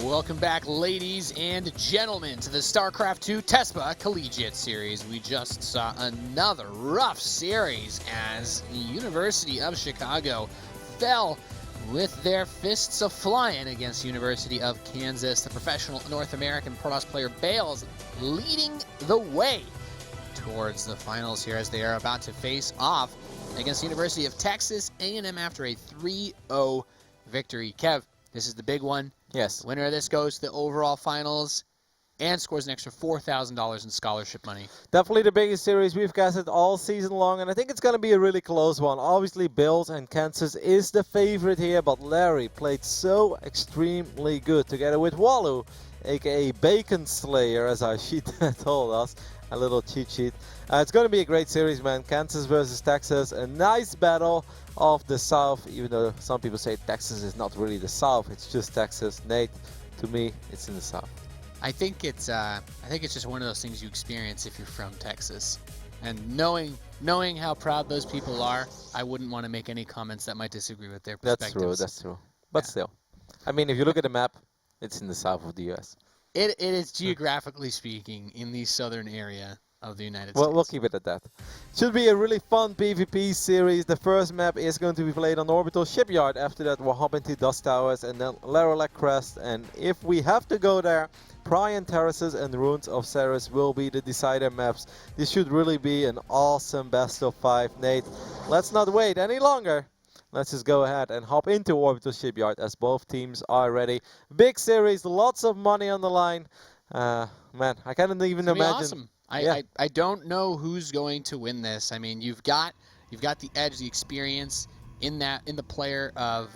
Welcome back, ladies and gentlemen, to the Starcraft 2 Tespa Collegiate Series. We just saw another rough series as the University of Chicago fell with their fists a-flying against University of Kansas. The professional North American Protoss player Bales leading the way towards the finals here as they are about to face off against University of Texas A&M after a 3-0 victory. Kev, this is the big one. Yes. The winner of this goes to the overall finals and scores an extra $4,000 in scholarship money. Definitely the biggest series we've casted all season long, and I think it's going to be a really close one. Obviously, Bills and Kansas is the favorite here, but Larry played so extremely good together with Wallu, aka Bacon Slayer, as our sheet told us. A little cheat sheet. It's going to be a great series, man. Kansas versus Texas, a nice battle of the South, even though some people say Texas is not really the South, it's just Texas. Nate, to me, it's in the South. I think it's just one of those things you experience if you're from Texas, and knowing how proud those people are, I wouldn't want to make any comments that might disagree with their perspectives. That's true. But still, I mean, if you look at the map, it's in the south of the U.S. It is geographically speaking in the southern area of the United States. Well, we'll keep it at that. Should be a really fun PvP series. The first map is going to be played on Orbital Shipyard. After that, we'll hop into Dust Towers and then Larolac Crest. And if we have to go there, Prion Terraces and Ruins of Ceres will be the decider maps. This should really be an awesome best of 5. Nate, let's not wait any longer. Let's just go ahead and hop into Orbital Shipyard as both teams are ready. Big series, lots of money on the line. Man, I can't even imagine. Awesome. I don't know who's going to win this. I mean, you've got the edge, the experience in the player of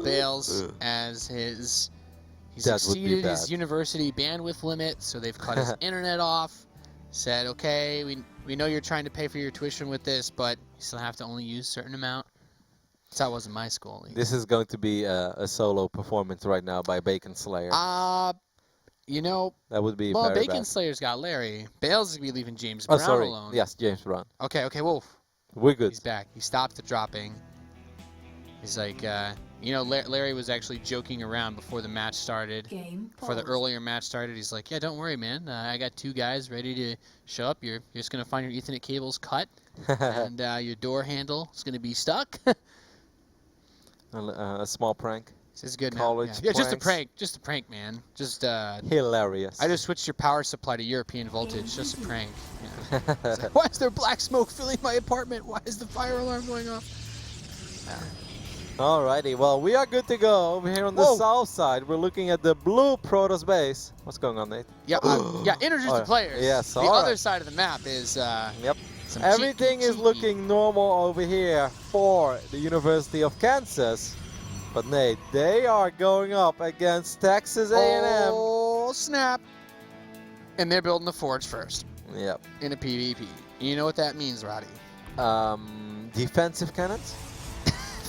Bales as he's exceeded his university bandwidth limit, so they've cut his internet off. Said, okay, we know you're trying to pay for your tuition with this, but you still have to only use a certain amount. So that wasn't my school. This is going to be a solo performance right now by Bacon Slayer. You know, that would be well, very Bacon bad. Slayer's got Larry. Bales is going to be leaving James Brown alone. Yes, James Brown. Okay, well, we're good. He's back. He stopped the dropping. He's like, you know, Larry was actually joking around before the match started. Before the earlier match started, he's like, yeah, don't worry, man. I got 2 guys ready to show up. You're just going to find your Ethernet cables cut, and your door handle is going to be stuck. A small prank. This is good. Yeah, just a prank, man. Just hilarious. I just switched your power supply to European voltage. Just a prank. Yeah. Like, why is there black smoke filling my apartment? Why is the fire alarm going off? Alrighty, well, we are good to go over here on the south side. We're looking at the blue Protoss base. What's going on, Nate? Yeah, introduce the players. Yes, the other side of the map is everything is looking normal over here for the University of Kansas. But Nate, they are going up against Texas A&M. Oh, snap. And they're building the Forge first. Yep. In a PvP. You know what that means, Roddy? Defensive cannons?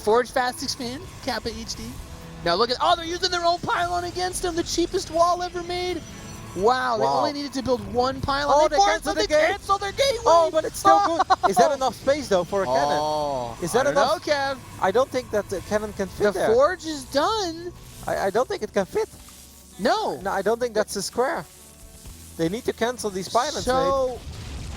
Forge fast expand, Kappa HD. Now look at, they're using their own pylon against them, the cheapest wall ever made. Wow, they only needed to build 1 pylon. They cancel their gateway. Oh, but it's still good. Is that enough space, though, for a cannon? Is that enough? No, Kev. I don't think that the cannon can fit there. The Forge is done. I don't think it can fit. No. No, I don't think that's a square. They need to cancel these pylons, So...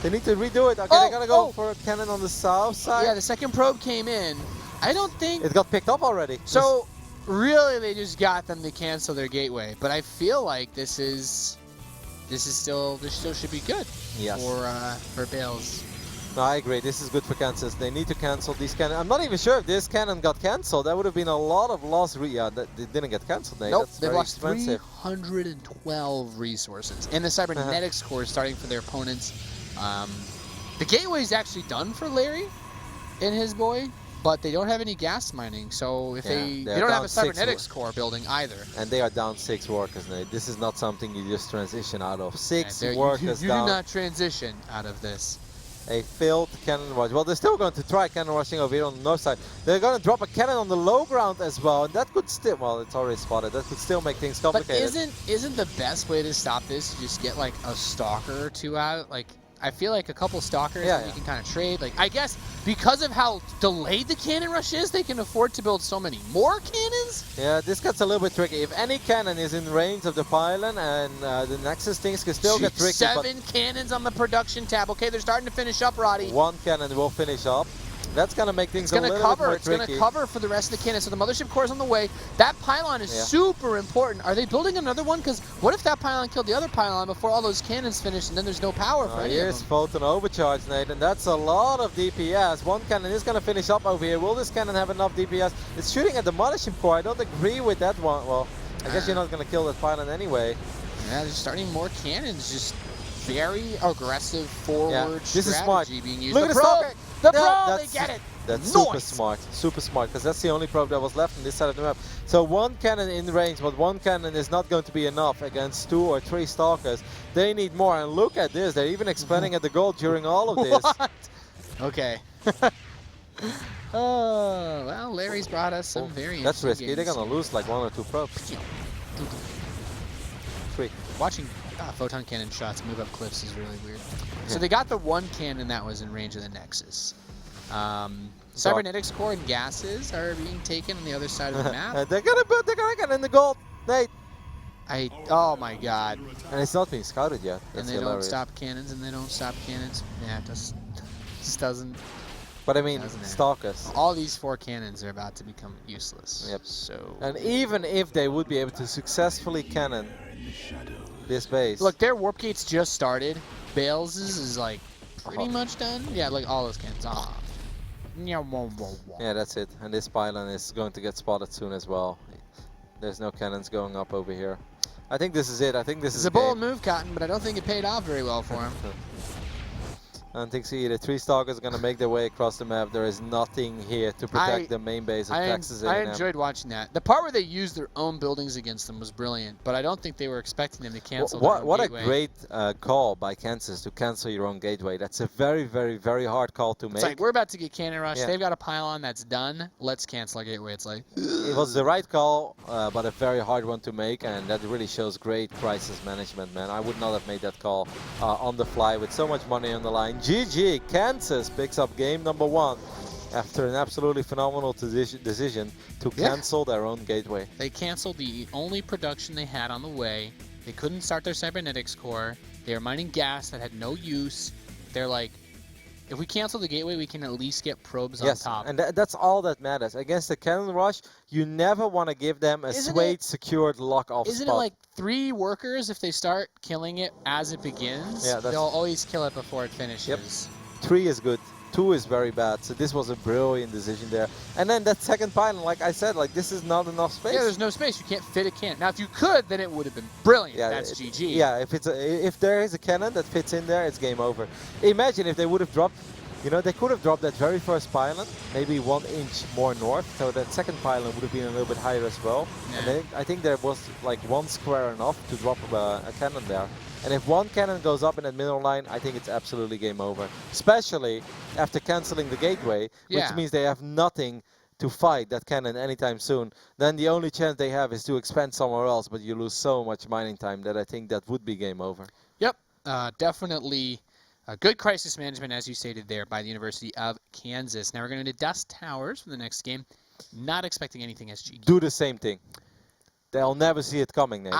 They need to redo it. Okay, they gotta go for a cannon on the south side. Yeah, the second probe came in. I don't think... It got picked up already. So, really, they just got them to cancel their gateway. But I feel like this still should be good for Bales. No, I agree. This is good for Kansas. They need to cancel these cannons. I'm not even sure if this cannon got cancelled. That would have been a lot of loss. They didn't get cancelled. Nope, That's they lost expensive. 312 resources. And the cybernetics core is starting for their opponents. The gateway is actually done for Larry and his boy, but they don't have any gas mining. So if they don't have a cybernetics core building either. And they are down 6 workers, Nate. This is not something you just transition out of. 6 workers you down. do not transition out of this. A failed cannon rush. Well, they're still going to try cannon rushing over here on the north side. They're going to drop a cannon on the low ground as well, and that could still, well, it's already spotted. That could still make things complicated. But isn't the best way to stop this to just get like a stalker or 2 out? Like, I feel like a couple stalkers Yeah, that you yeah. can kind of trade. Like I guess because of how delayed the cannon rush is, they can afford to build so many more cannons. Yeah, this gets a little bit tricky. If any cannon is in range of the pylon and the Nexus, things can still get tricky. 7 cannons on the production tab. Okay, they're starting to finish up, Roddy. One cannon will finish up. That's going to make things a little bit more tricky. It's going to cover for the rest of the cannons. So the mothership core is on the way. That pylon is super important. Are they building another one? Because what if that pylon killed the other pylon before all those cannons finish and then there's no power for any of Here's them? Photon Overcharge, Nathan. That's a lot of DPS. One cannon is going to finish up over here. Will this cannon have enough DPS? It's shooting at the mothership core. I don't agree with that one. Well, I guess you're not going to kill that pylon anyway. Yeah, they're starting more cannons. Just very aggressive forward this is smart. being used. Look The at probe! this. The probe! They get it! That's Nice. super smart, because that's the only probe that was left on this side of the map. So one cannon in range, but one cannon is not going to be enough against 2 or 3 stalkers. They need more, and look at this, they're even expanding at the goal during all of this. What? Okay. Oh, well, Larry's brought us some very That's risky, interesting they're games. going to lose like 1 or 2 probes. 3. Watching photon cannon shots move up cliffs is really weird. So they got the one cannon that was in range of the Nexus. Cybernetics core and gases are being taken on the other side of the map. they're gonna get in the goal, Nate. Oh my god. And it's not being scouted yet. And That's they hilarious. don't stop cannons, and they don't stop cannons. Yeah, it just doesn't. But I mean, doesn't it? stalkers. All these 4 cannons are about to become useless. Yep. So. And even if they would be able to successfully cannon this base. Look, their warp gates just started. Bales is like pretty much done. Yeah, like all those cannons. Yeah, that's it. And this pylon is going to get spotted soon as well. There's no cannons going up over here. I think this is it. I think this is a bold move, Cotton, but I don't think it paid off very well for him. I don't think so either. 3 stalkers are going to make their way across the map. There is nothing here to protect the main base of Texas A&M. I enjoyed watching that. The part where they used their own buildings against them was brilliant, but I don't think they were expecting them to cancel their own What a gateway. great call by Kansas to cancel your own gateway. That's a very, very, very hard call to make. It's like, we're about to get cannon rush. Yeah. They've got a pylon that's done. Let's cancel our gateway. It's like... It was the right call, but a very hard one to make, and that really shows great crisis management, man. I would not have made that call on the fly with so much money on the line. GG, Kansas picks up game number 1 after an absolutely phenomenal decision to cancel their own gateway. They canceled the only production they had on the way. They couldn't start their cybernetics core. They were mining gas that had no use. They're like, if we cancel the gateway, we can at least get probes on top. And that's all that matters. Against the cannon rush, you never want to give them a secured lock-off spot. Isn't it like 3 workers, if they start killing it as it begins, they'll always kill it before it finishes? Yep. 3 is good. 2 is very bad. So this was a brilliant decision there. And then that second pylon, like I said, like this is not enough space. Yeah, there's no space. You can't fit a cannon. Now, if you could, then it would have been brilliant. Yeah, that's GG. Yeah, if there is a cannon that fits in there, it's game over. Imagine if they would have dropped, you know, they could have dropped that very first pylon, maybe 1 inch more north, so that second pylon would have been a little bit higher as well. Yeah. And then I think there was like 1 square enough to drop a cannon there. And if 1 cannon goes up in that middle line, I think it's absolutely game over. Especially after cancelling the gateway, which means they have nothing to fight that cannon anytime soon. Then the only chance they have is to expand somewhere else, but you lose so much mining time that I think that would be game over. Yep, definitely good crisis management, as you stated there, by the University of Kansas. Now we're going to Dust Towers for the next game. Not expecting anything SG. Do the same thing. They'll never see it coming, Nate.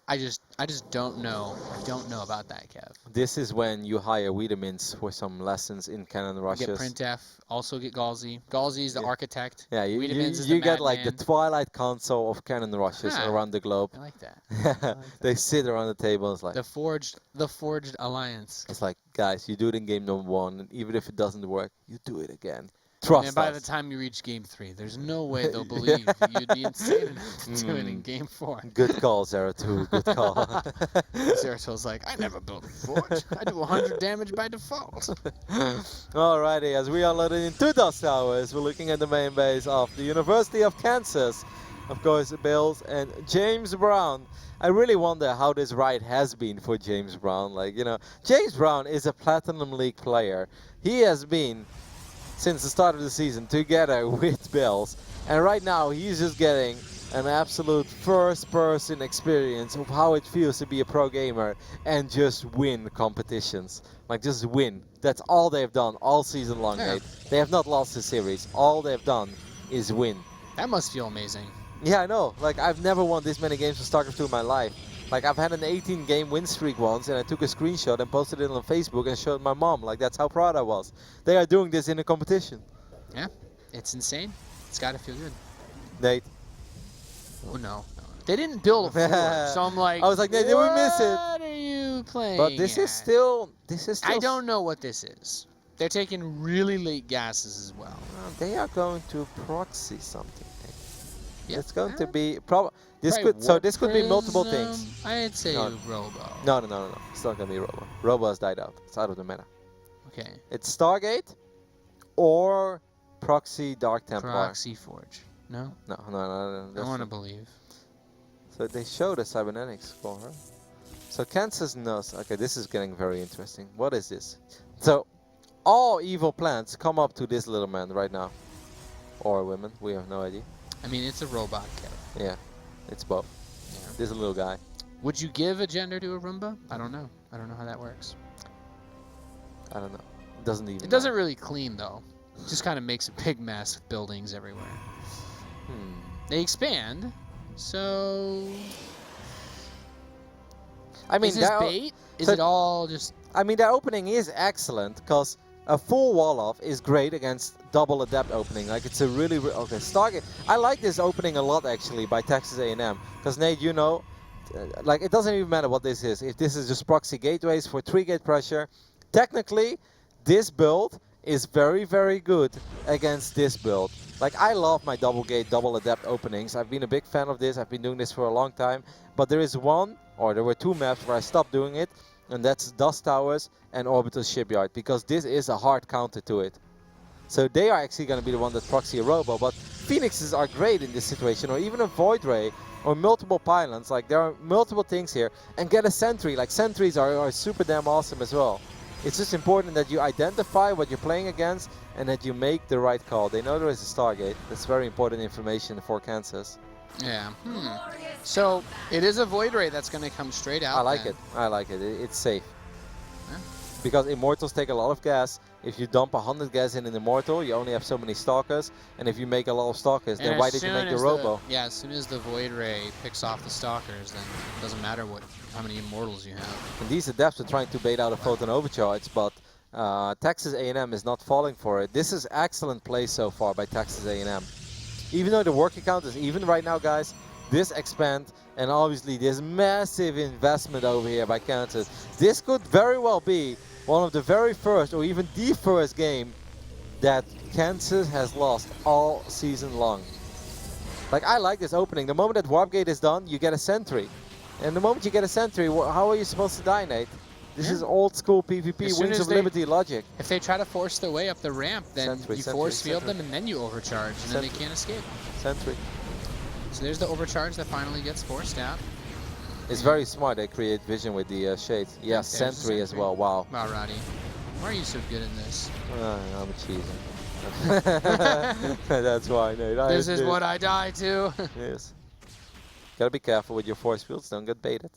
I just don't know. I don't know about that, Kev. This is when you hire Wiedemans for some lessons in cannon rushes. Get Printf, also get Galsy. Galsy is the architect. Yeah, you is get the like the madman. Twilight Council of cannon rushes around the globe. I like that. They sit around the table and it's like... The Forged Alliance. It's like, guys, you do it in game number 1, and even if it doesn't work, you do it again. Trust and by us. the time you reach game 3, there's no way they'll believe you'd be insane enough to do it in game 4. Good call, Zeratul. Good call. Zeratul's like, I never built a forge. I do 100 damage by default. Alrighty, as we are loaded into Dust Towers, we're looking at the main base of the University of Kansas. Of course, Bills and James Brown. I really wonder how this ride has been for James Brown. Like, you know, James Brown is a Platinum League player. He has been, since the start of the season, together with Bills. And right now, he's just getting an absolute first-person experience of how it feels to be a pro gamer and just win competitions. Like, just win. That's all they've done all season long, Yeah. Nate. They have not lost the series. All they've done is win. That must feel amazing. Yeah, I know. Like, I've never won this many games for StarCraft 2 in my life. Like, I've had an 18-game win streak once, and I took a screenshot and posted it on Facebook and showed my mom. Like, that's how proud I was. They are doing this in a competition. Yeah, it's insane. It's got to feel good. Nate. Oh, no. They didn't build a floor, so I'm like, I was like, Nate, did we miss it? What are you playing But this is still... I don't know what this is. They're taking really late gases as well. They are going to proxy something. Yeah. It's going to be this could be multiple things. I'd say No. Robo. No. It's not going to be Robo. Robo has died out. It's out of the meta. Okay. It's Stargate or Proxy Dark Templar. Proxy Forge. No? No. I want to believe. So they show the cybernetics score. So Kansas knows. Okay, this is getting very interesting. What is this? So all evil plants come up to this little man right now. Or women. We have no idea. I mean, it's a robot kid. Yeah, it's both. Yeah. This little guy. Would you give a gender to a Roomba? I don't know. I don't know how that works. I don't know. It doesn't even. It doesn't really clean though. It just kind of makes a big mess with buildings everywhere. They expand, so. I mean, is this bait? Is so it all just? I mean, their opening is excellent because a full wall off is great against double adept opening. Like, it's a really okay Stargate. I like this opening a lot actually by Texas A&M because Nate, you know, like it doesn't even matter what this is. If this is just proxy gateways for 3-gate pressure, technically, this build is very, very good against this build. Like, I love my double gate, double adept openings. I've been a big fan of this. I've been doing this for a long time. But there is one, or there were 2 maps where I stopped doing it, and that's Dust Towers and Orbital Shipyard, because this is a hard counter to it. So they are actually going to be the one that proxy a Robo, but Phoenixes are great in this situation, or even a Void Ray, or multiple pylons. Like, there are multiple things here. And get a Sentry. Like, Sentries are super damn awesome as well. It's just important that you identify what you're playing against and that you make the right call. They know there is a Stargate. That's very important information for Kansas. Yeah. So it is a Void Ray that's going to come straight out. I like then. it. I like it. It's safe. Yeah. Because Immortals take a lot of gas. If you dump 100 gas in an Immortal, you only have so many Stalkers. And if you make a lot of Stalkers, And then why did you make the Robo? Yeah, as soon as the Void Ray picks off the Stalkers, then it doesn't matter how many Immortals you have. And these Adepts are trying to bait out a Photon Overcharge, but Texas A&M is not falling for it. This is excellent play so far by Texas A&M. Even though the working count is even right now, guys, this expand, and obviously this massive investment over here by Kansas. This could very well be one of the very first, or even the first game that Kansas has lost all season long. Like, I like this opening. The moment that Warp Gate is done, you get a Sentry. And the moment you get a Sentry, how are you supposed to die, Nate? This is old school PvP, Wings of Liberty logic. If they try to force their way up the ramp, then Sentry, you Sentry, force field Sentry. them and then you overcharge, and then they can't escape. Sentry. So there's the overcharge that finally gets forced out. It's very smart. They create vision with the shades. Yeah, There's a Sentry as Sentry. well. Wow. Wow, Roddy. Why are you so good in this? I'm a cheeser. That's why, Nate. This is what I die to. Yes. Gotta be careful with your force fields. Don't get baited.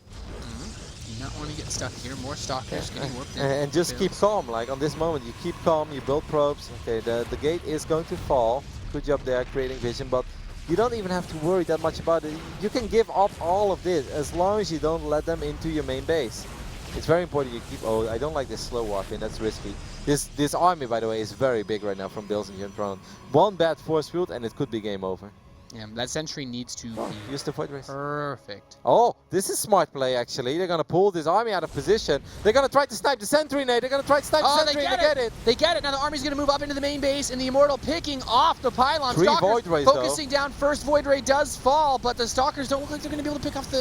Do not want to get stuck here. More Stalkers getting warped in. And just keep calm. Like, on this moment, you keep calm. You build probes. Okay, the gate is going to fall. Good job there, creating vision. But you don't even have to worry that much about it. You can give up all of this as long as you don't let them into your main base. It's very important you keep... Oh, I don't like this slow warp in. That's risky. This army, by the way, is very big right now from Bills and Throne. One bad force field and it could be game over. Yeah, that Sentry needs to be Use the Void Race. perfect. Oh, this is smart play, actually. They're going to pull this army out of position. They're going to try to snipe the Sentry, Nate. They're going to try to snipe the Sentry and they get it. They get it. Now the army's going to move up into the main base, and the Immortal picking off the pylon. 3 Stalkers Void Rays, focusing down. First Void Ray does fall, but the Stalkers don't look like they're going to be able to pick off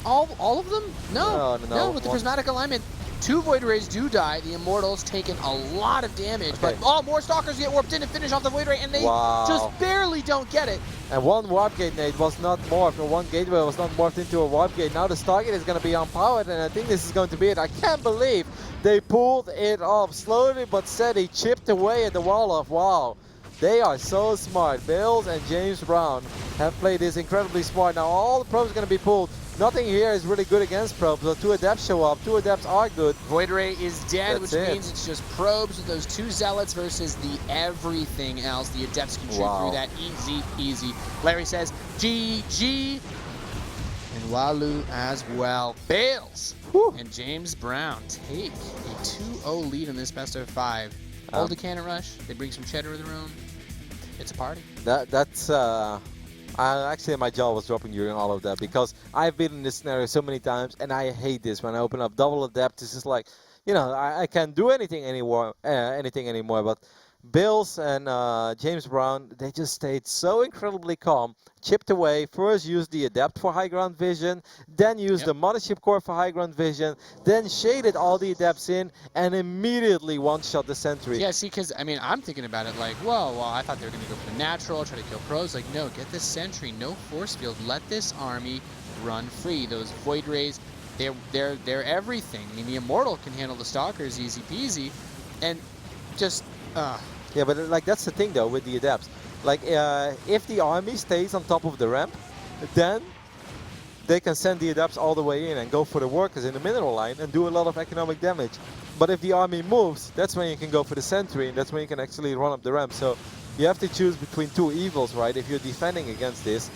all of them? No, with the prismatic alignment. 2 Void Rays do die. The Immortals taking a lot of damage, but more Stalkers get warped in and finish off the Void Ray, and they just barely don't get it. And one Warp Gate, Nate, was not morphed, or one Gateway was not morphed into a Warp Gate. Now the Stargate is going to be unpowered, and I think this is going to be it. I can't believe they pulled it off. Slowly but steady, chipped away at the wall off. Wow, they are so smart. Bills and James Brown have played this incredibly smart. Now all the probes are going to be pulled. Nothing here is really good against probes. So 2 adepts show up. 2 adepts are good. Void Ray is dead, That's which it. means it's just probes with those 2 zealots versus the everything else. The adepts can shoot through that easy peasy. Larry says GG. And Walu as well bails. Whew. And James Brown take a 2-0 lead in this best of 5. Hold the cannon rush. They bring some cheddar of their own. It's a party. That's actually my jaw was dropping during all of that because I've been in this scenario so many times and I hate this when I open up double adept. It's just like, you know, I can't do anything anymore. But Bills and James Brown, they just stayed so incredibly calm. Chipped away. First used the adept for high ground vision, then used the mothership core for high ground vision, then shaded all the adepts in and immediately one-shot the sentry. Yeah, see, because, I mean, I'm thinking about it like, whoa, well, I thought they were going to go for the natural, try to kill pros. Like, no, get this sentry, no force field. Let this army run free. Those Void Rays, they're everything. I mean, the Immortal can handle the Stalkers easy peasy. And just, Yeah, but like that's the thing though with the adepts. Like if the army stays on top of the ramp, then they can send the adepts all the way in and go for the workers in the mineral line and do a lot of economic damage. But if the army moves, that's when you can go for the sentry and that's when you can actually run up the ramp. So you have to choose between 2 evils, right? If you're defending against this,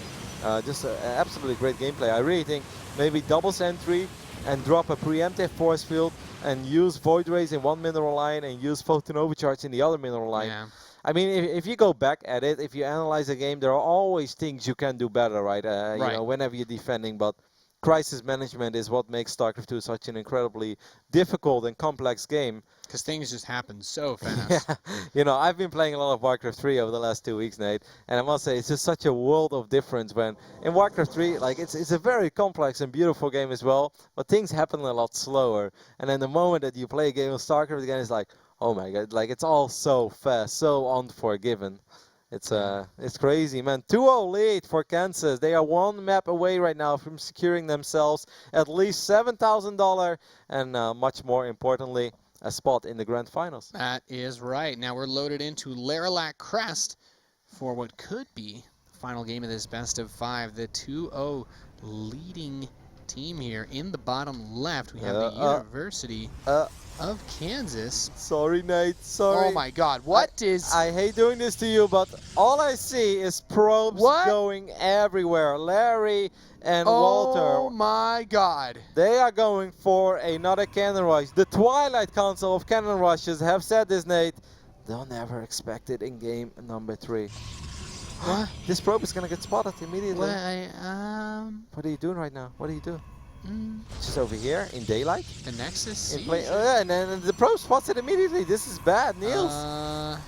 just absolutely great gameplay. I really think maybe double sentry and drop a preemptive force field and use Void Rays in one mineral line and use Photon Overcharge in the other mineral line. yeah. I mean, if you go back at it, if you analyze a game, there are always things you can do better, right? You know, whenever you're defending, but crisis management is what makes StarCraft 2 such an incredibly difficult and complex game. Because things just happen so fast. Yeah, you know, I've been playing a lot of Warcraft 3 over the last 2 weeks, Nate, and I must say it's just such a world of difference when in Warcraft 3, like it's a very complex and beautiful game as well, but things happen a lot slower. And then the moment that you play a game of StarCraft again, it's like, oh my god, like it's all so fast, so unforgiven. It's crazy, man. 2-0 lead for Kansas. They are 1 map away right now from securing themselves at least $7,000 and much more importantly, a spot in the grand finals. That is right. Now we're loaded into Laralac Crest for what could be the final game of this best of 5. The 2-0 leading team here in the bottom left. We have the University of Kansas. Sorry, Nate. Sorry. Oh my God! What is? I hate doing this to you, but all I see is probes going everywhere. Larry and Walter. Oh my God! They are going for another cannon rush. The Twilight Council of Cannon Rushes have said this, Nate. They'll never expect it in game number 3. What? This probe is gonna get spotted immediately. Well, What are you doing right now? What do you do? Just over here in daylight. the Nexus. Yeah, and then the probe spots it immediately. This is bad, Niels.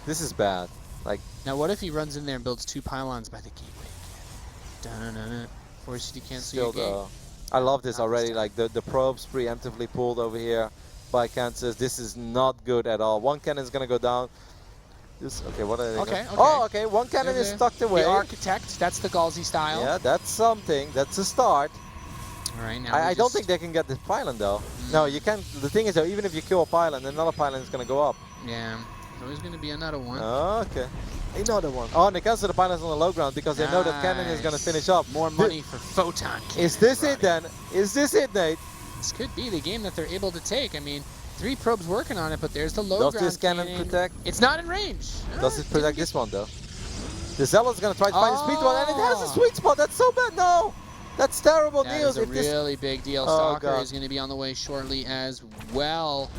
This is bad. Like now, what if he runs in there and builds 2 pylons by the gateway again? Dun-dun-dun-dun. Force you to cancel your gate. I love this already. Like the probes preemptively pulled over here by Kansas. This is not good at all. 1 cannon is gonna go down. Okay, what are they? Okay. Oh, okay. 1 cannon is tucked away. The Architect. That's the Galsy style. Yeah, that's something. That's a start. All right, now I don't think they can get this pylon though. No, you can't. The thing is though, even if you kill a pylon, another pylon is gonna go up. Yeah, there's always gonna be another one. Okay. Another one. Oh, and they cancel the pylons on the low ground because they know that cannon is gonna finish up. More money for photon. Is this it then? Is this it, Nate? This could be the game that they're able to take. I mean, 3 probes working on it, but there's the low Does ground this cannon protect? It's not in range. Does it protect this one though? The Zealot's gonna try to find a sweet one, and it has a sweet spot. That's so bad. No, that's terrible, Niels. That is a really big deal. Stalker is going to be on the way shortly as well.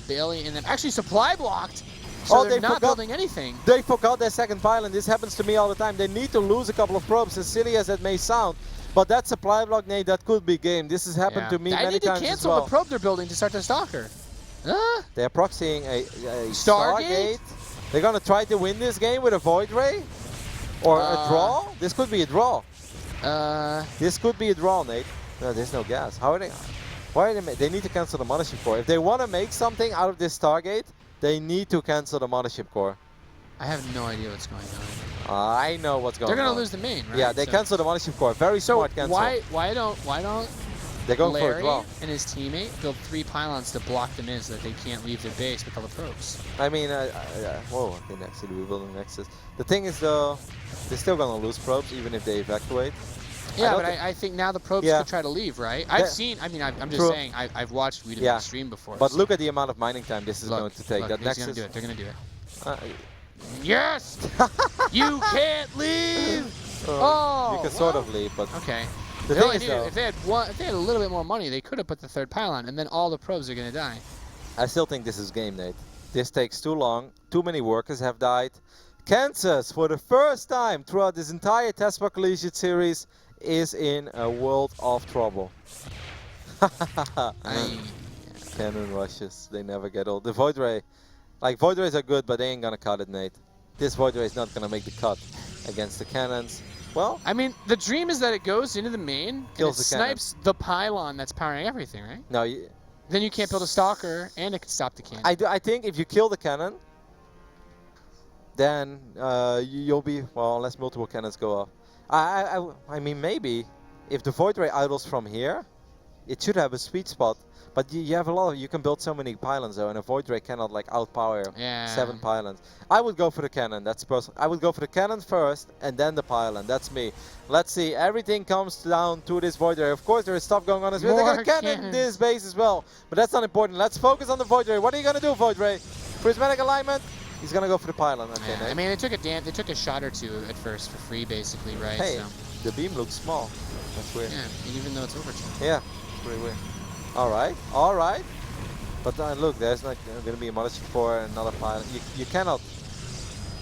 Bailey and them actually supply blocked. So they're not building anything. They forgot their second pylon. This happens to me all the time. They need to lose a couple of probes, as silly as that may sound. But that supply block, Nate, that could be game. This has happened to me many times as well. I need to cancel the probe they're building to start the Stalker. They're proxying a Stargate. They're going to try to win this game with a Void Ray? Or a draw? This could be a draw. This could be a draw, Nate. No, there's no gas. How are they? Why are they? They need to cancel the mothership core. If they want to make something out of this Stargate, they need to cancel the mothership core. I have no idea what's going on. I know what's going on. They're going to lose the main, right? Yeah, they cancel the mothership core. Very smart cancel. Why don't They're going for a Larry draw. and his teammate build 3 pylons to block them in so that they can't leave their base with all the probes. I mean, whoa, I think actually rebuilding Nexus. The thing is though, they're still gonna lose probes even if they evacuate. Yeah, but I think now the probes could try to leave, right? I've seen, I mean, I'm just saying, I've watched We Did stream before. But so. look at the amount of mining time this is going to take. Look, That Nexus. Gonna do it. They're gonna do it. Yes! You can't leave! You can sort of leave, but okay. the thing is though, if they had a little bit more money, they could have put the 3rd pylon, and then all the probes are gonna die. I still think this is game, Nate. This takes too long. Too many workers have died. Kansas, for the first time throughout this entire Tespa Collegiate Series, is in a world of trouble. Cannon rushes, they never get old. The Void Ray, like Void Rays are good, but they ain't gonna cut it, Nate. This Void Ray is not gonna make the cut against the cannons. Well, I mean, the dream is that it goes into the main, kills and it the cannon. snipes the pylon that's powering everything, right? No, then you can't build a stalker, and it can stop the cannon. I think if you kill the cannon, then you'll be, well, unless multiple cannons go off. I mean, maybe if the Void Ray idles from here, it should have a sweet spot. But you have a lot of, you can build so many pylons though, and a Void Ray cannot like outpower 7 pylons. I would go for the cannon, that's personal. I would go for the cannon first, and then the pylon, that's me. Let's see, everything comes down to this Void Ray. Of course there is stuff going on as well. They got a cannon in this base as well, but that's not important. Let's focus on the Void Ray. What are you gonna do, Void Ray? Prismatic alignment? He's gonna go for the pylon. Okay, I mean, they took a shot or 2 at first for free, basically, right? Hey, so. the beam looks small. That's weird. Yeah, even though it's overcharged. Yeah, it's pretty weird. All right. But look, there's not going to be a mothership core and another pylon. You cannot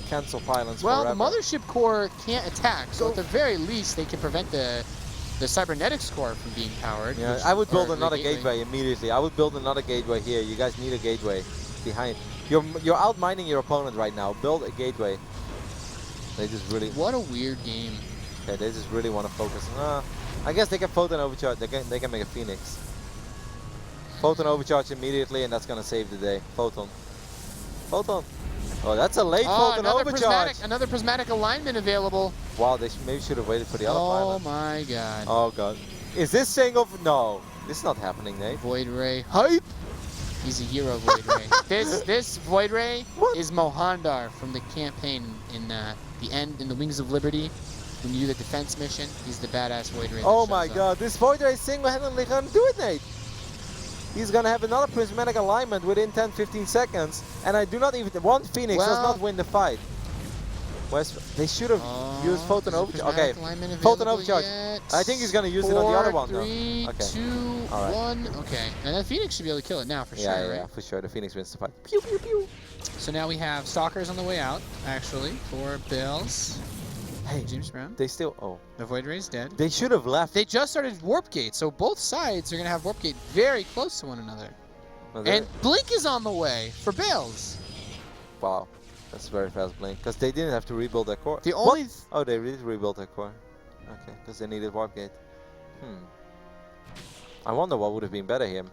cancel pylons forever. The mothership core can't attack, so at the very least they can prevent the cybernetics core from being powered. Yeah, I would build another gateway immediately. I would build another gateway here. You guys need a gateway behind. You're out mining your opponent right now. Build a gateway. They just really. What a weird game. Okay, they just really want to focus. I guess they can photon overcharge. They can make a Phoenix. Photon overcharge immediately, and that's gonna save the day. Photon. Oh, that's a late photon overcharge. Another prismatic alignment available. Wow, they maybe should have waited for the other pylon. Oh my god. Oh god. Is this single? No, this is not happening, Nate. Void Ray hype. He's a hero, Void Ray. This Void Ray is Mohandar from the campaign in the Wings of Liberty. When you do the defense mission, he's the badass Void Ray. Oh my god, this Void Ray is single-handedly gonna do it, Nate. He's gonna have another prismatic alignment within 10-15 seconds, and I do not even. One Phoenix does not win the fight. They should have used photon overcharge. Okay, photon overcharge. I think he's gonna use it on the other one though. 3, 2, 1. Okay, and then Phoenix should be able to kill it now for sure. Yeah, for sure. The Phoenix wins the fight. Pew pew pew. So now we have stalkers on the way out, actually, for Bills. Hey, James Brown. They still. The Void Ray's dead. They should have left. They just started Warp Gate, so both sides are gonna have Warp Gate very close to one another. And Blink is on the way for Bills. Wow. That's very fast Blink, because they didn't have to rebuild their core. The only oh, they did rebuild their core. Okay, because they needed Warp Gate. I wonder what would have been better here.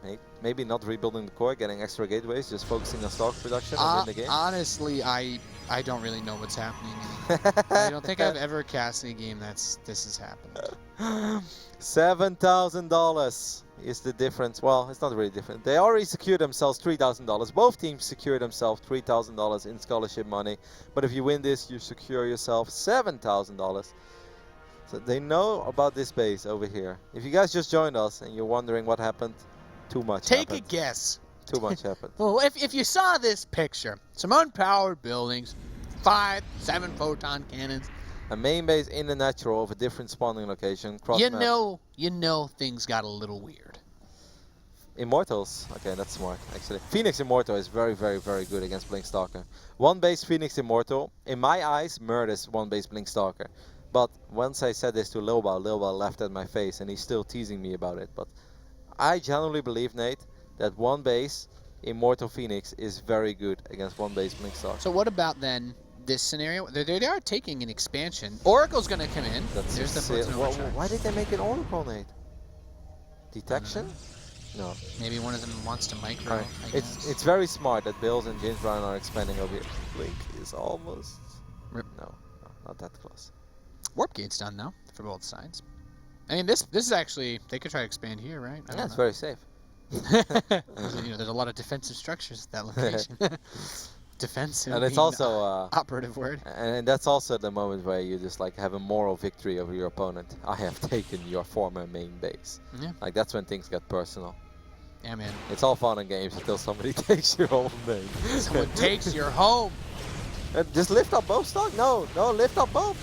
Maybe not rebuilding the core, getting extra gateways, just focusing on stock production and win the game. Honestly, I don't really know what's happening. I don't think I've ever cast a game this has happened. $7,000 is the difference. Well, it's not really different. They already secured themselves $3,000. Both teams secured themselves $3,000 in scholarship money. But if you win this, you secure yourself $7,000. So they know about this base over here. If you guys just joined us and you're wondering what happened, too much happened. Take a guess. Too much happened. Well, if you saw this picture, some unpowered buildings, 5, 7 photon cannons. A main base in the natural of a different spawning location. You know things got a little weird. Immortals. Okay, that's smart, actually. Phoenix Immortal is very, very, very good against Blink Stalker. One base Phoenix Immortal, in my eyes, murders one base Blink Stalker. But once I said this to Lilba laughed at my face, and he's still teasing me about it. But I genuinely believe, Nate, that one base Immortal Phoenix is very good against one base Blink Stalker. So what about then this scenario? They are taking an expansion. Oracle's going to come in. There's the why did they make an Oracle, Nate? Detection? No. Maybe one of them wants to micro. Right. It's very smart that Bills and James Brown are expanding over here. Blink is almost... No, not that close. Warp Gate's done now for both sides. I mean, this is actually, they could try to expand here, right? Yeah, it's very safe. There's a lot of defensive structures at that location. Defensive. And it's being also the operative word. and that's also the moment where you just like have a moral victory over your opponent. I have taken your former main base. Yeah. Like that's when things get personal. Yeah, man. It's all fun and games until somebody takes your home main. Someone takes your home. Just lift up both stock. No, lift up both.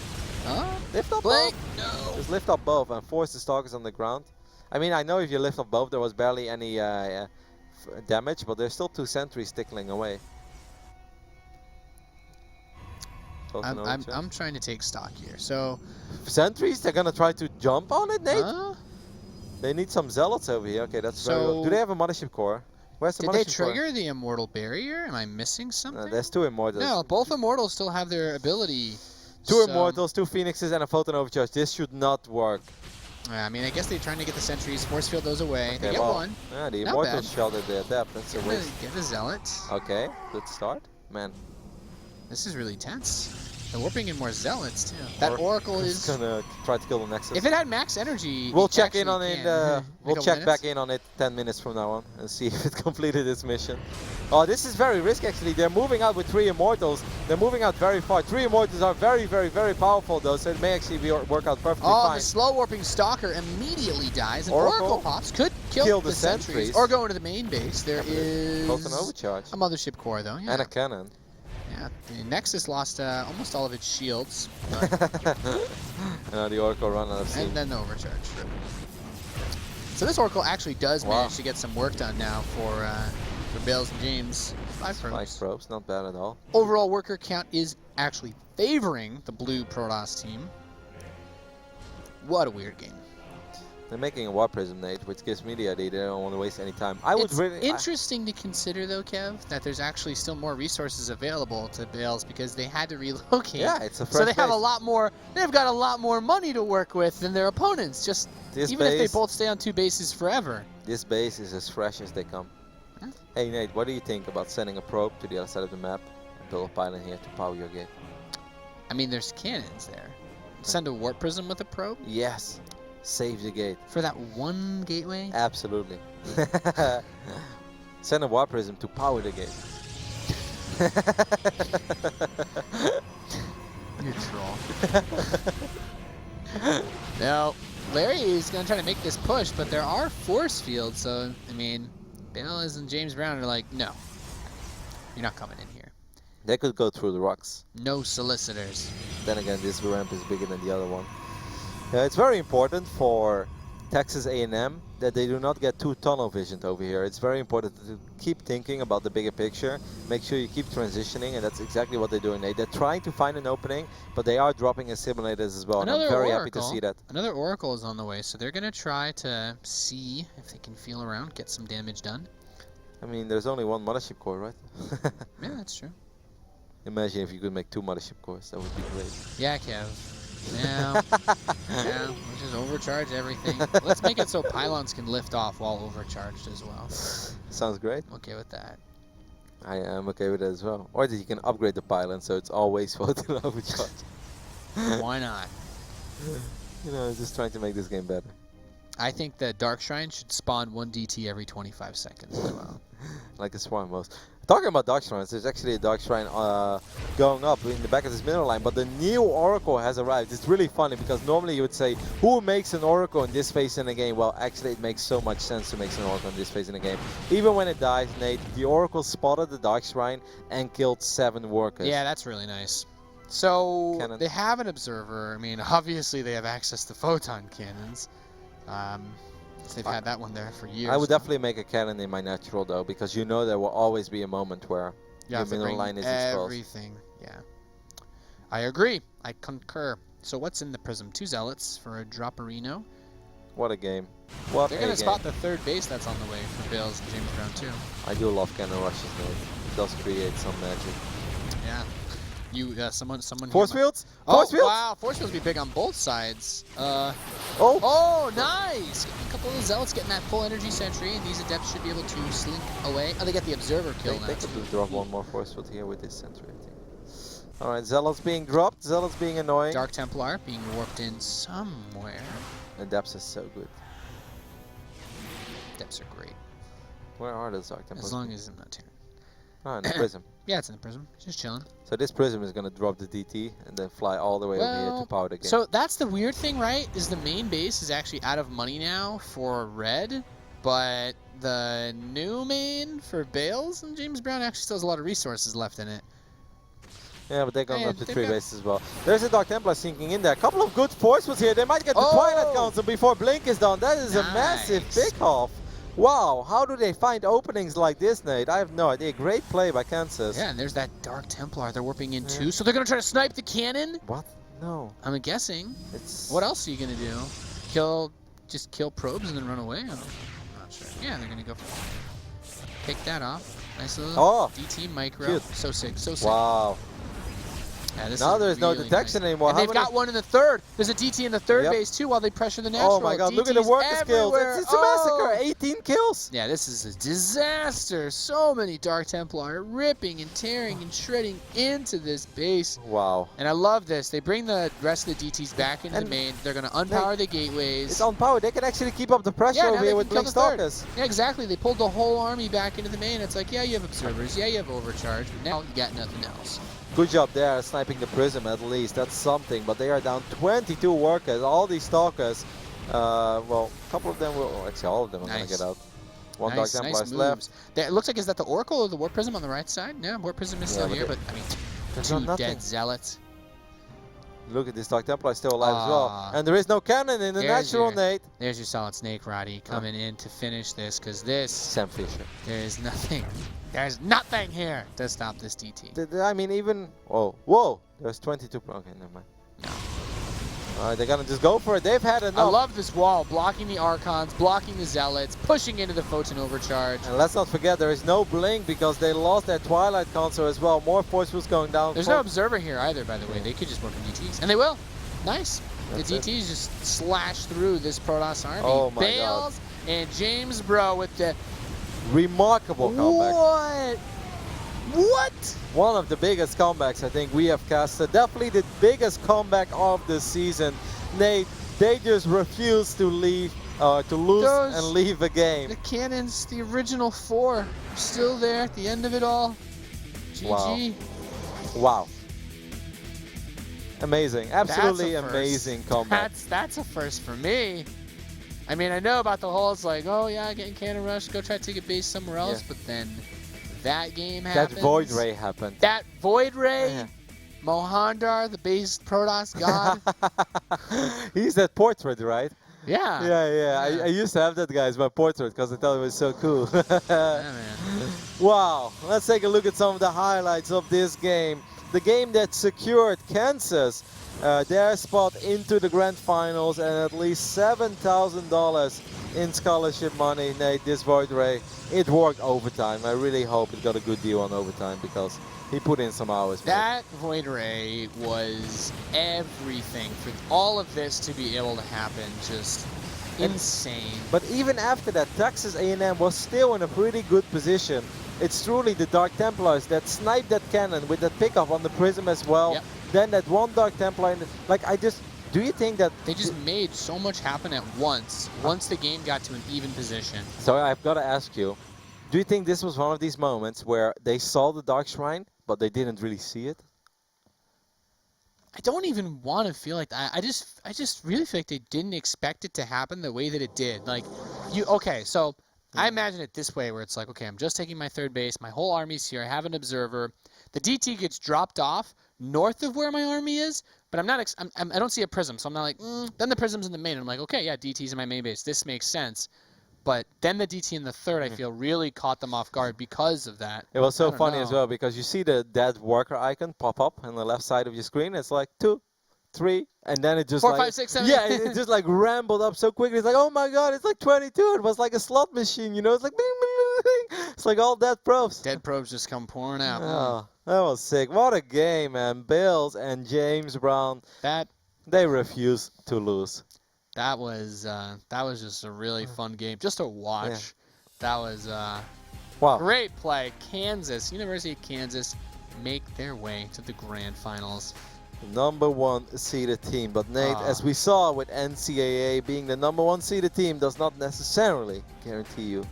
Huh? Lift up Blake, both. no. Just lift up both and force the stalkers on the ground. I mean, I know if you lift up both, there was barely any damage, but there's still 2 sentries tickling away. I'm trying to take stock here. So sentries, they're gonna try to jump on it, Nate. They need some zealots over here. Okay, that's very well. Do they have a mothership core? Where's the did mothership they core? trigger the immortal barrier? Am I missing something? There's 2 immortals. No, both immortals still have their ability. 2 immortals, 2 phoenixes, and a photon overcharge. This should not work. I mean, I guess they're trying to get the sentries, force field those away. Okay, they get one. Yeah, the Not immortals bad. sheltered their depth. That's a waste. Get the zealots. Okay, good start. Man. This is really tense. They're warping in more zealots too. That oracle is gonna try to kill the nexus. If it had max energy, we'll check in on it. We'll check back in on it 10 minutes from now on and see if it completed its mission. Oh, this is very risky actually. They're moving out with 3 immortals. They're moving out very far. 3 immortals are very, very, very powerful though, so it may actually work out perfectly fine. The slow warping stalker immediately dies, and oracle pops could kill the sentries or go into the main base. There is Both an overcharge. A mothership core though, yeah. And a cannon. Yeah, the Nexus lost almost all of its shields. The Oracle run out of steam. And then the overcharge. So this Oracle actually does manage to get some work done now for Bales and James. 5 probes. 5 probes, not bad at all. Overall worker count is actually favoring the blue Protoss team. What a weird game. They're making a War Prism, Nate, which gives me the idea they don't want to waste any time. It's interesting to consider, though, Kev, that there's actually still more resources available to Bales because they had to relocate. Yeah, it's a fresh So they have base. a lot more. They've got a lot more money to work with than their opponents. Just even if they both stay on 2 bases forever. This base is as fresh as they come. Huh? Hey, Nate, what do you think about sending a probe to the other side of the map and build a pylon here to power your gate? I mean, there's cannons there. Send a warp prism with a probe? Yes. Save the gate. For that one gateway? Absolutely. Send a warp prism to power the gate. You troll. Now, Larry is going to try to make this push, but there are force fields, so, I mean, Bales and James Brown are like, no, you're not coming in here. They could go through the rocks. No solicitors. Then again, this ramp is bigger than the other one. It's very important for Texas A&M that they do not get too tunnel visioned over here. It's very important to keep thinking about the bigger picture. Make sure you keep transitioning, and that's exactly what they're doing. They're trying to find an opening, but they are dropping simulators as well. And I'm very happy to see that. Another Oracle is on the way, so they're going to try to see if they can feel around, get some damage done. I mean, there's only 1 mothership core, right? Yeah, that's true. Imagine if you could make 2 mothership cores. That would be great. Yeah, Kev. Yeah, yeah, we'll just overcharge everything. Let's make it so pylons can lift off while overcharged as well. Sounds great. I'm okay with that. I am okay with that as well. Or that you can upgrade the pylon so it's always photon overcharge. Why not? You know, just trying to make this game better. I think the Dark Shrine should spawn 1 DT every 25 seconds as well. Like a swarm most. Talking about Dark Shrines, there's actually a Dark Shrine going up in the back of this middle line, but the new Oracle has arrived. It's really funny because normally you would say, who makes an Oracle in this phase in the game? Well, actually it makes so much sense to make an Oracle in this phase in the game. Even when it dies, Nate, the Oracle spotted the Dark Shrine and killed 7 workers. Yeah, that's really nice. So Cannon. They have an observer. I mean, obviously they have access to photon cannons. They've had that one there for years. I would definitely make a cannon in my natural though, because you know there will always be a moment where your middle line is exposed. Everything, yeah. I agree. I concur. So what's in the Prism? 2 Zealots for a Dropperino. What a game. What They're going to spot the 3rd base that's on the way for Bales and James Brown too. I do love cannon rushes, Nate. It does create some magic. Yeah. You, someone. Force fields? Force fields? Wow, force fields be big on both sides. Oh, nice! A couple of Zealots getting that full energy sentry, and these Adepts should be able to slink away. Oh, they get the Observer kill now. They could drop 1 more force field here with this sentry, I think. All right, Zealot's being dropped. Zealot's being annoying. Dark Templar being warped in somewhere. And Depths is so good. Depths are great. Where are those Dark Templars? As long as I'm not tearing. Oh, in the Prism. Yeah, it's in the Prism. Just chilling. So this Prism is going to drop the DT and then fly all the way over here to power the game. So that's the weird thing, right? Is the main base is actually out of money now for red, but the new main for Bales and James Brown actually still has a lot of resources left in it. Yeah, but they're going Yeah, up to they've 3 got- bases as well. There's a Dark Templar sinking in there. A couple of good forces here. They might get the Twilight Council before Blink is done. That is a massive pick-off. Wow, how do they find openings like this, Nate? I have no idea. Great play by Kansas. Yeah, and there's that Dark Templar they're warping in too. So they're going to try to snipe the cannon? What? No. I'm guessing. It's... What else are you going to do? Just kill probes and then run away? I'm not sure. Yeah, they're going to go for pick that off. Nice little DT micro. Cute. So sick, so sick. Wow. Yeah, this Now is there's no really detection nice. anymore. And How they've many- got one in the third. There's a DT in the third base too while they pressure the natural. Oh my god, look at the DTs worker skills. everywhere. It's a massacre. 18 kills. Yeah, this is a disaster. So many Dark Templar ripping and tearing and shredding into this base. Wow. And I love this. They bring the rest of the DTs back into the main. They're going to unpower the gateways. It's on power. They can actually keep up the pressure Yeah, now over they here can with kill Blink the third. Stalkers. Yeah, exactly. They pulled the whole army back into the main. It's like, yeah, you have observers. Yeah, you have overcharge. But now you got nothing else. Good job there, sniping the Prism at least. That's something. But they are down 22 workers. All these Stalkers, well, a couple of them will, actually all of them are going to get out. One Dark Templar is left. It looks like, is that the Oracle or the Warp Prism on the right side? Yeah, Warp Prism is still here, but I mean, there's two nothing. dead Zealots. Look at this Dark Templar is still alive as well. And there is no cannon in the natural, Nate. There's your Solid Snake, Roddy, coming in to finish this, because this... Sam Fisher. There is nothing. There's nothing here to stop this DT. I mean, even... Oh, whoa. There's 22... Okay, never mind. No. All right, they're going to just go for it. They've had enough. I love this wall, blocking the Archons, blocking the Zealots, pushing into the Photon Overcharge. And let's not forget, there is no Blink because they lost their Twilight Console as well. More force was going down. There's no Observer here either, by the way. They could just work on DTs. And they will. Nice. That's the DTs just slash through this Protoss army. Oh my Bales and James Bro with the... Remarkable comeback. What? One of the biggest comebacks I think we have casted. Definitely the biggest comeback of the season. Nate, they just refuse to leave, to lose and leave a game. The cannons, the original 4, are still there at the end of it all. GG. Wow. Amazing. Absolutely amazing comeback. That's a first for me. I mean, I know about the whole, it's like, oh yeah, getting cannon rush, go try to take a base somewhere else, but then that game happens. That Void Ray happened. That Void Ray, Mohandar, the base Protoss god. He's that portrait, right? Yeah. Yeah. I used to have that guy as my portrait because I thought it was so cool. Yeah, man. Wow. Let's take a look at some of the highlights of this game. The game that secured Kansas their spot into the grand finals and at least $7,000 in scholarship money. Nate, this Void Ray, it worked overtime. I really hope it got a good deal on overtime because he put in some hours. That Void Ray was everything for all of this to be able to happen. Just insane. But even after that, Texas A&M was still in a pretty good position. It's truly the Dark Templars that sniped that cannon with that pickup on the Prism as well. Yep. Then that one Dark Templar, do you think that... They just made so much happen at once the game got to an even position. So I've got to ask you, do you think this was one of these moments where they saw the Dark Shrine, but they didn't really see it? I don't even want to feel like that. I just really feel like they didn't expect it to happen the way that it did. Like, so I imagine it this way, where it's like, okay, I'm just taking my third base, my whole army's here, I have an observer, the DT gets dropped off north of where my army is, but I don't see a prism, so I'm not like, then the prism's in the main, and I'm like, okay, yeah, DT's in my main base, this makes sense. But then the DT in the third, I feel, really caught them off guard because of that. It was so funny as well, because you see the dead worker icon pop up on the left side of your screen. It's like 2, 3, and then it just 4, 5, 6, 7. Yeah, it just like rambled up so quickly. It's like, oh my god, it's like 22. It was like a slot machine, you know? It's like, bing, bing, bing, bing. It's like all dead probes. Dead probes just come pouring out. Oh, that was sick. What a game, man. Bills and James Brown, they refuse to lose. That was just a really fun game, just to watch. Yeah. That was wow. Great play, Kansas, University of Kansas, make their way to the grand finals. The #1 seeded team. But Nate, as we saw with NCAA, being the #1 seeded team does not necessarily guarantee you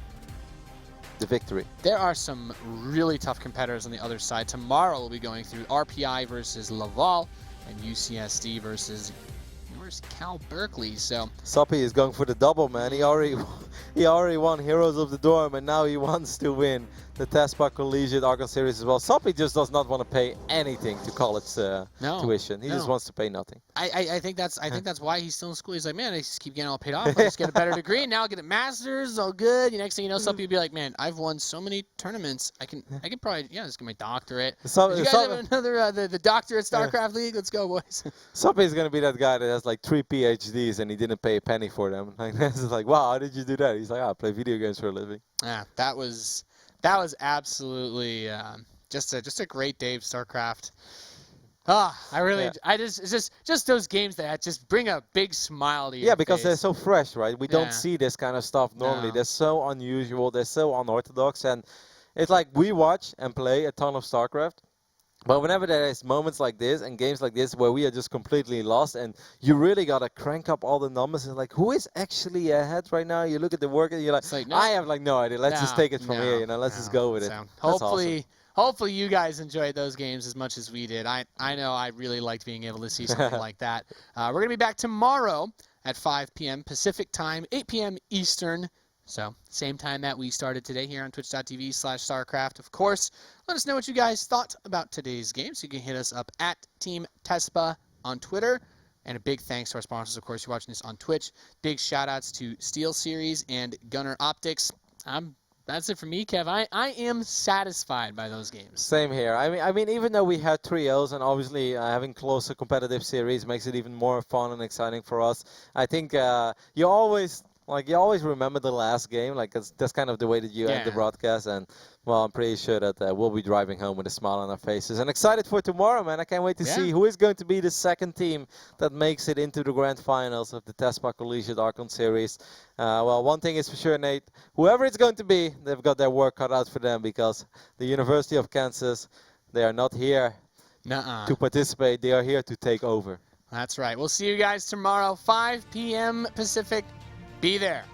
the victory. There are some really tough competitors on the other side. Tomorrow we'll be going through RPI versus Laval and UCSD versus Cal Berkeley. So Soppy is going for the double, man. He already won Heroes of the Dorm, and now he wants to win the Tespa Collegiate Archon Series as well. Soppy just does not want to pay anything to college tuition. He just wants to pay nothing. I think that's why he's still in school. He's like, man, I just keep getting all paid off. I just get a better degree, and now I get a master's, all good. Next thing you know, some people be like, man, I've won so many tournaments. I can probably just get my doctorate. You guys have another the doctorate Starcraft League? Let's go, boys. Soppy is gonna be that guy that has like 3 PhDs and he didn't pay a penny for them. Like it's like, wow, how did you do that? He's like, I play video games for a living. Yeah, that was absolutely just a great day of StarCraft. It's just those games that just bring a big smile to your Yeah, because face. they're so fresh, right? We don't see this kind of stuff normally. No. They're so unusual. They're so unorthodox, and it's like we watch and play a ton of StarCraft. But whenever there is moments like this and games like this where we are just completely lost and you really got to crank up all the numbers and like, who is actually ahead right now? You look at the work and you're like, no, I have like no idea. Let's just take it from here, let's just go with it. So hopefully you guys enjoyed those games as much as we did. I know I really liked being able to see something like that. We're going to be back tomorrow at 5 p.m. Pacific time, 8 p.m. Eastern. So, same time that we started today here on twitch.tv/StarCraft. Of course, let us know what you guys thought about today's game. So you can hit us up at Team Tespa on Twitter. And a big thanks to our sponsors, of course, you're watching this on Twitch. Big shout-outs to Steel Series and Gunner Optics. That's it for me, Kev. I am satisfied by those games. Same here. I mean, even though we had trios and obviously having closer competitive series makes it even more fun and exciting for us, I think you always remember the last game. Like that's kind of the way that you end the broadcast. And well, I'm pretty sure that we'll be driving home with a smile on our faces and excited for tomorrow, man. I can't wait to see who is going to be the second team that makes it into the grand finals of the Tespa Collegiate Archon Series. Well, one thing is for sure, Nate. Whoever it's going to be, they've got their work cut out for them because the University of Kansas, they are not here to participate. They are here to take over. That's right. We'll see you guys tomorrow, 5 p.m. Pacific. Be there.